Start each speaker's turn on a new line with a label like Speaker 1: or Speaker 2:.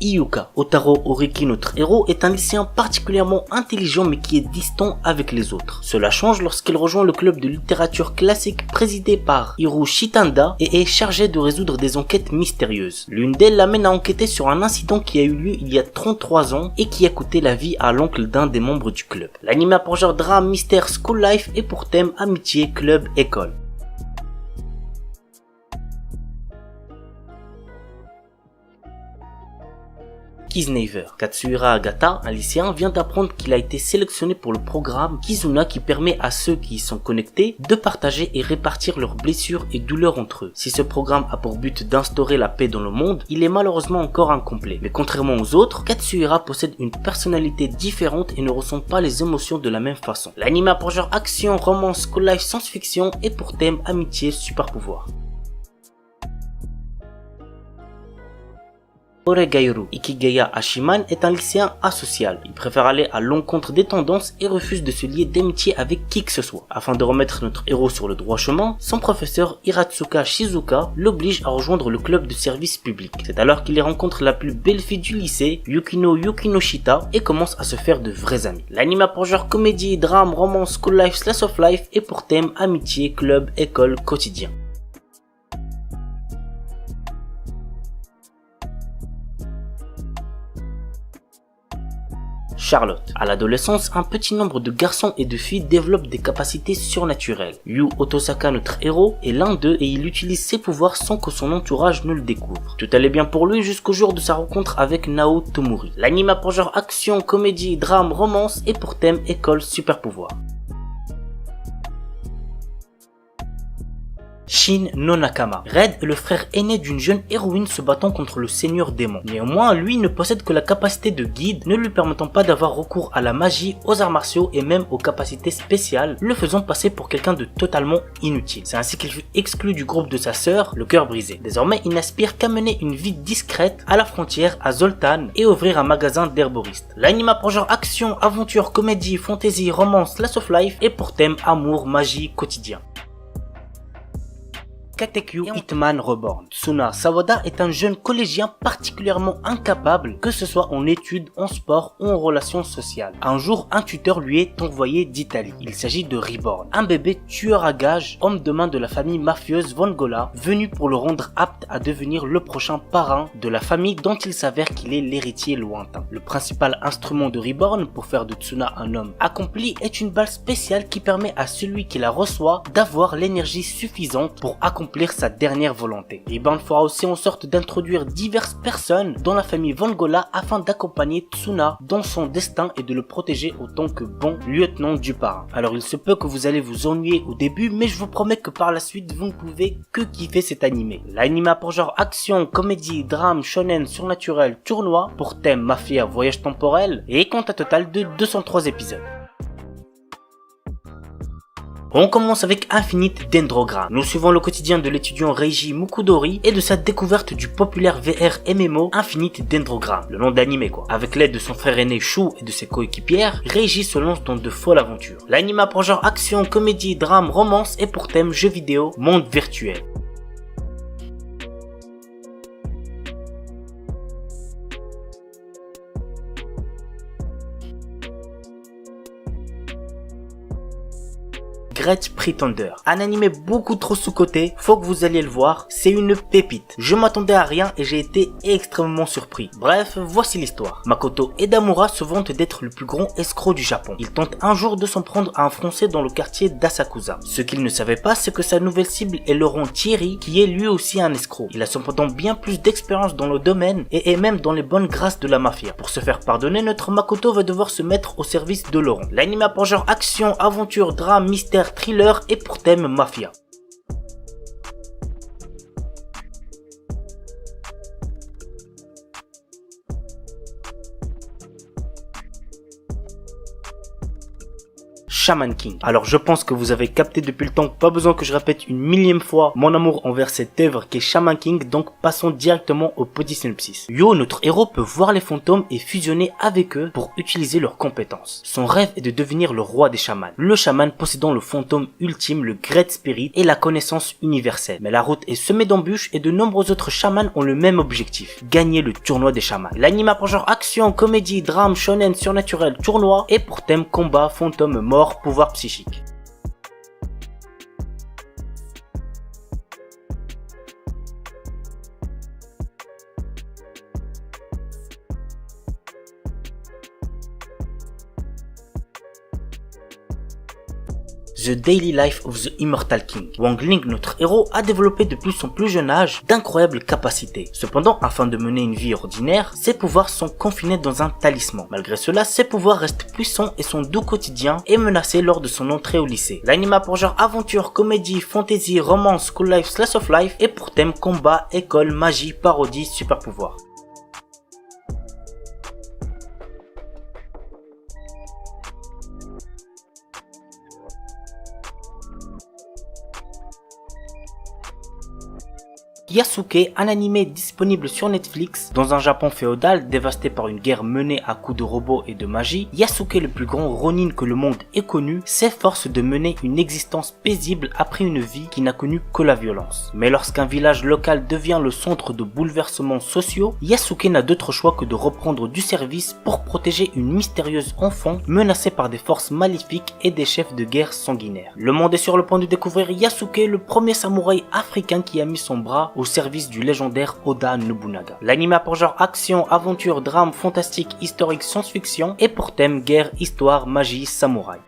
Speaker 1: Iyuka. Otaro Oriki, notre héros, est un lycéen particulièrement intelligent mais qui est distant avec les autres. Cela change lorsqu'il rejoint le club de littérature classique présidé par Hiro Shitanda et est chargé de résoudre des enquêtes mystérieuses. L'une d'elles l'amène à enquêter sur un incident qui a eu lieu il y a 33 ans et qui a coûté la vie à l'oncle d'un des membres du club. L'anime a pour genre drame, mystère, school life et pour thème amitié, club, école. Kizneiver. Katsuhira Agata, un lycéen, vient d'apprendre qu'il a été sélectionné pour le programme Kizuna qui permet à ceux qui y sont connectés de partager et répartir leurs blessures et douleurs entre eux. Si ce programme a pour but d'instaurer la paix dans le monde, il est malheureusement encore incomplet. Mais contrairement aux autres, Katsuhira possède une personnalité différente et ne ressent pas les émotions de la même façon. L'anime a pour genre action, romance, school life, science-fiction et pour thème amitié, super pouvoir. Oregairu Ikigaya Hashiman est un lycéen asocial. Il préfère aller à l'encontre des tendances et refuse de se lier d'amitié avec qui que ce soit. Afin de remettre notre héros sur le droit chemin, son professeur Hiratsuka Shizuka l'oblige à rejoindre le club de service public. C'est alors qu'il y rencontre la plus belle fille du lycée, Yukino Yukinoshita, et commence à se faire de vrais amis. L'anime a pour genre comédie, drame, romance, school life, slice of life et pour thème amitié, club, école, quotidien. Charlotte. À l'adolescence, un petit nombre de garçons et de filles développent des capacités surnaturelles. Yu Otosaka, notre héros, est l'un d'eux et il utilise ses pouvoirs sans que son entourage ne le découvre. Tout allait bien pour lui jusqu'au jour de sa rencontre avec Nao Tomori. L'anime a pour genre action, comédie, drame, romance et pour thème école, super pouvoir. Shin no Nakama. Red est le frère aîné d'une jeune héroïne se battant contre le seigneur démon. Néanmoins, lui ne possède que la capacité de guide, ne lui permettant pas d'avoir recours à la magie, aux arts martiaux et même aux capacités spéciales, le faisant passer pour quelqu'un de totalement inutile. C'est ainsi qu'il fut exclu du groupe de sa sœur, le cœur brisé. Désormais, il n'aspire qu'à mener une vie discrète à la frontière à Zoltan et ouvrir un magasin d'herboristes. L'anime a pour genre action, aventure, comédie, fantasy, romance, slice of life et pour thème amour, magie, quotidien. Katekyu Hitman Reborn. Tsuna Sawada est un jeune collégien particulièrement incapable, que ce soit en études, en sport ou en relations sociales. Un jour, un tuteur lui est envoyé d'Italie. Il s'agit de Reborn, un bébé tueur à gages, homme de main de la famille mafieuse Vongola, venu pour le rendre apte à devenir le prochain parrain de la famille dont il s'avère qu'il est l'héritier lointain. Le principal instrument de Reborn pour faire de Tsuna un homme accompli est une balle spéciale qui permet à celui qui la reçoit d'avoir l'énergie suffisante pour accomplir sa dernière volonté. Reborn fera aussi en sorte d'introduire diverses personnes dans la famille Vongola afin d'accompagner Tsuna dans son destin et de le protéger autant que bon lieutenant du parrain. Alors il se peut que vous allez vous ennuyer au début, mais je vous promets que par la suite vous ne pouvez que kiffer cet animé. L'anime a pour genre action, comédie, drame, shonen, surnaturel, tournoi, pour thème mafia, voyage temporel et compte un total de 203 épisodes. On commence avec Infinite Dendrogram. Nous suivons le quotidien de l'étudiant Reiji Mukudori et de sa découverte du populaire VR MMO Infinite Dendrogram, le nom d'anime quoi. Avec l'aide de son frère aîné Shu et de ses coéquipières, Reiji se lance dans de folles aventures. L'anime a pour genre action, comédie, drame, romance et pour thème jeux vidéo, monde virtuel. Great Pretender, un animé beaucoup trop sous-coté, faut que vous alliez le voir, c'est une pépite. Je m'attendais à rien et j'ai été extrêmement surpris. Bref, voici l'histoire. Makoto Edamura se vante d'être le plus grand escroc du Japon. Il tente un jour de s'en prendre à un Français dans le quartier d'Asakusa. Ce qu'il ne savait pas, c'est que sa nouvelle cible est Laurent Thierry, qui est lui aussi un escroc. Il a cependant bien plus d'expérience dans le domaine et est même dans les bonnes grâces de la mafia. Pour se faire pardonner, notre Makoto va devoir se mettre au service de Laurent. L'anime a pour genre action, aventure, drame, mystère, thriller et pour thème mafia. Shaman King. Alors je pense que vous avez capté depuis le temps, pas besoin que je répète une millième fois mon amour envers cette œuvre qu'est Shaman King, donc passons directement au petit synopsis. Yo, notre héros peut voir les fantômes et fusionner avec eux pour utiliser leurs compétences. Son rêve est de devenir le roi des chamans. Le chaman possédant le fantôme ultime, le Great Spirit et la connaissance universelle. Mais la route est semée d'embûches et de nombreux autres chamans ont le même objectif, gagner le tournoi des chamans. L'anime a pour genre action, comédie, drame, shonen, surnaturel, tournoi et pour thème combat, fantôme, mort, pouvoir psychique. The Daily Life of the Immortal King. Wang Ling, notre héros, a développé depuis son plus jeune âge d'incroyables capacités. Cependant, afin de mener une vie ordinaire, ses pouvoirs sont confinés dans un talisman. Malgré cela, ses pouvoirs restent puissants et son doux quotidien est menacé lors de son entrée au lycée. L'anime a pour genre aventure, comédie, fantasy, romance, school life, slice of life et pour thème combat, école, magie, parodie, super pouvoir. Yasuke, un animé disponible sur Netflix. Dans un Japon féodal dévasté par une guerre menée à coups de robots et de magie, Yasuke, le plus grand ronin que le monde ait connu, s'efforce de mener une existence paisible après une vie qui n'a connu que la violence. Mais lorsqu'un village local devient le centre de bouleversements sociaux, Yasuke n'a d'autre choix que de reprendre du service pour protéger une mystérieuse enfant menacée par des forces maléfiques et des chefs de guerre sanguinaires. Le monde est sur le point de découvrir Yasuke, le premier samouraï africain qui a mis son bras au service du légendaire Oda Nobunaga. L'anime a pour genre action, aventure, drame, fantastique, historique, science-fiction et pour thème guerre, histoire, magie, samouraï.